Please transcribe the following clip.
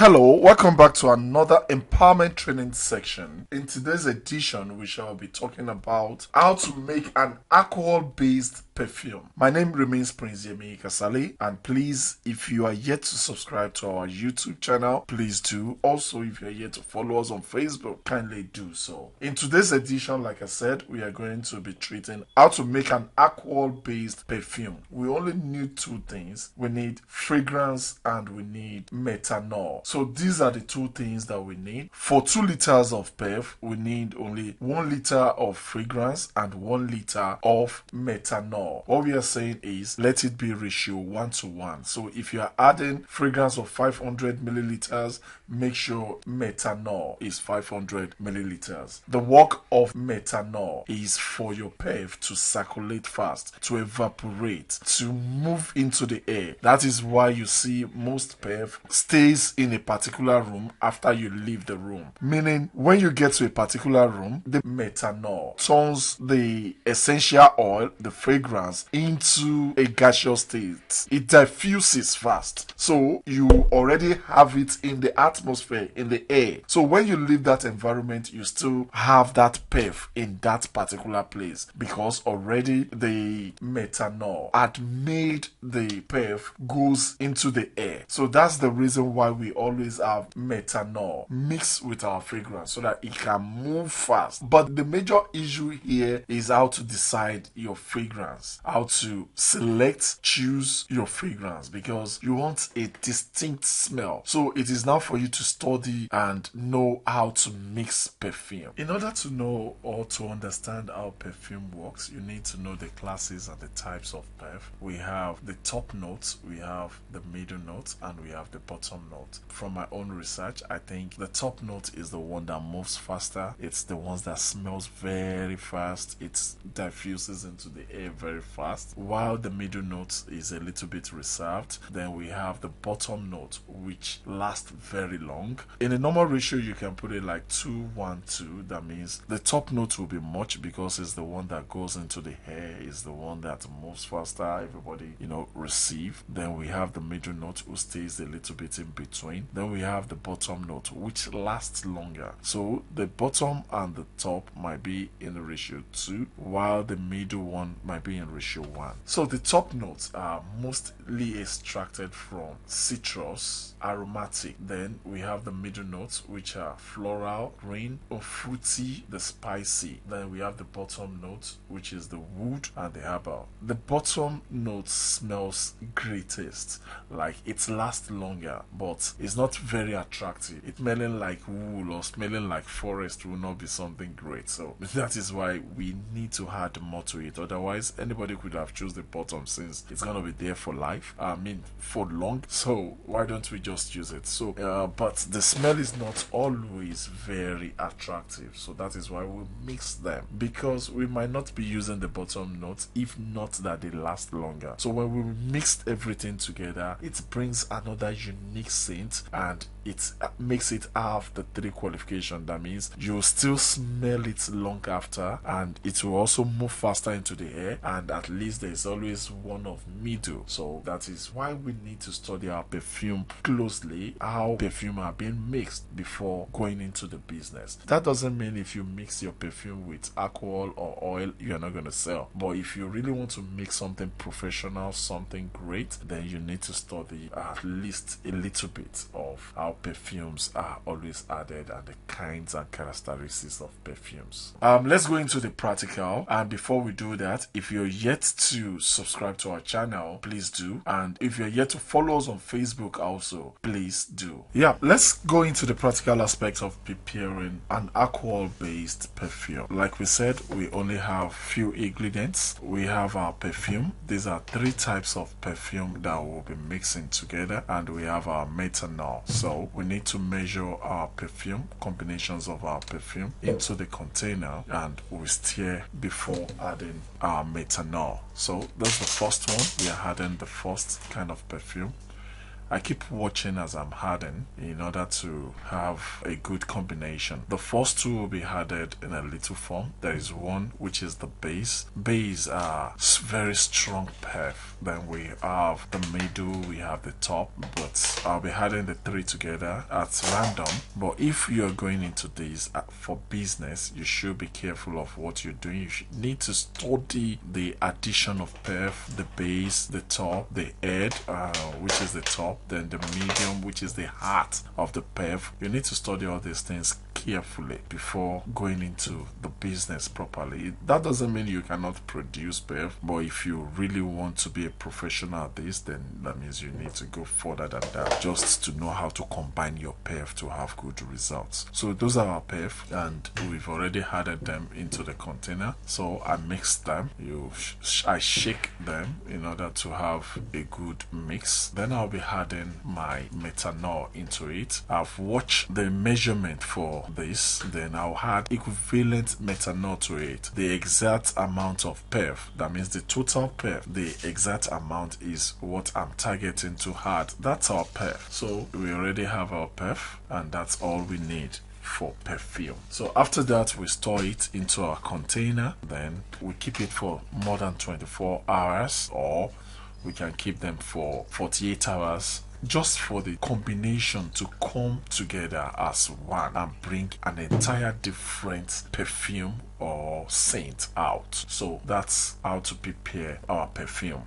Hello, welcome back to another empowerment training section. In today's edition, we shall be talking about how to make an alcohol-based perfume. My name remains Prince Yemi Kasali, and please, if you are yet to subscribe to our YouTube channel, please do. Also, if you are yet to follow us on Facebook, kindly do so. In today's edition, like I said, we are going to be treating how to make an alcohol-based perfume. We only need two things. We need fragrance and we need methanol. So these are the two things that we need. For 2 liters of perf, we need only 1 liter of fragrance and 1 liter of methanol. What we are saying is let it be ratio 1:1. So if you are adding fragrance of 500 milliliters, make sure methanol is 500 milliliters. The work of methanol is for your perf to circulate fast, to evaporate, to move into the air. That is why you see most perf stays in a particular room after you leave the room. Meaning, when you get to a particular room, the methanol turns the essential oil, the fragrance, into a gaseous state. It diffuses fast. So you already have it in the atmosphere, in the air. So when you leave that environment, you still have that perf in that particular place because already the methanol had made the perf goes into the air. So that's the reason why we always have methanol mixed with our fragrance so that it can move fast. But the major issue here is how to decide your fragrance, how to choose your fragrance, because you want a distinct smell. So it is now for you to study and know how to mix perfume. In order to know or to understand how perfume works, you need to know the classes and the types of perf. We have the top notes, we have the middle notes, and we have the bottom note. From my own research, I think the top note is the one that moves faster. It's the ones that smells very fast. It diffuses into the air very fast, while the middle note is a little bit reserved. Then we have the bottom note, which lasts very long. In a normal ratio, you can put it like 2:1:2. That means the top note will be much because it's the one that goes into the hair, is the one that moves faster, everybody receive. Then we have the middle note, who stays a little bit in between. Then we have the bottom note, which lasts longer. So the bottom and the top might be in ratio 2, while the middle one might be in ratio 1. So the top notes are mostly extracted from citrus, aromatic. Then we have the middle notes, which are floral, green, or fruity, the spicy. Then we have the bottom note, which is the wood and the herbal. The bottom note smells greatest, like it lasts longer, but it's not very attractive. It smelling like wool or smelling like forest will not be something great. So that is why we need to add more to it. Otherwise, anybody could have chosen the bottom since it's gonna be there for life. For long. So why don't we just use it? So, but the smell is not always very attractive. So that is why we mix them, because we might not be using the bottom notes if not that they last longer. So when we mix everything together, it brings another unique scent and it makes it have the 3 qualification. That means you still smell it long after, and it will also move faster into the air, and at least there is always one of middle. So that is why we need to study our perfume closely, how perfume are being mixed before going into the business. That doesn't mean if you mix your perfume with alcohol or oil, you're not going to sell. But if you really want to make something professional, something great, then you need to study at least a little bit of how perfumes are always added and the kinds and characteristics of perfumes. Let's go into the practical, and before we do that, if you're yet to subscribe to our channel, please do, and if you're yet to follow us on Facebook also, please do. Let's go into the practical aspects of preparing an alcohol-based perfume. Like we said, we only have few ingredients. We have our perfume. These are 3 types of perfume that we'll be mixing together, and we have our methanol. So we need to measure our perfume, combinations of our perfume, into the container, and we stir before adding our methanol. So that's the first one. We are adding the first kind of perfume, I keep watching as I'm adding in order to have a good combination. The first two will be added in a little form. There is one which is the base. Base are very strong perf. Then we have the middle, we have the top, but I'll be adding the three together at random. But if you're going into this for business, you should be careful of what you're doing. You should need to study the addition of perf, the base, the top, the head, which is the top, then the medium, which is the heart of the perf. You need to study all these things carefully before going into the business properly. That doesn't mean you cannot produce perf, but if you really want to be a professional at this, then that means you need to go further than that, just to know how to combine your perf to have good results. So those are our perf, and we've already added them into the container. So I mix them. I shake them in order to have a good mix. Then I'll be adding my methanol into it. I've watched the measurement for this, then I'll add equivalent methanol to it. The exact amount of perf, that means the total perf, the exact amount is what I'm targeting to add. That's our perf. So we already have our perf, and that's all we need for perfume. So after that, we store it into our container. Then we keep it for more than 24 hours, or we can keep them for 48 hours, just for the combination to come together as one and bring an entire different perfume or scent out. So that's how to prepare our perfume.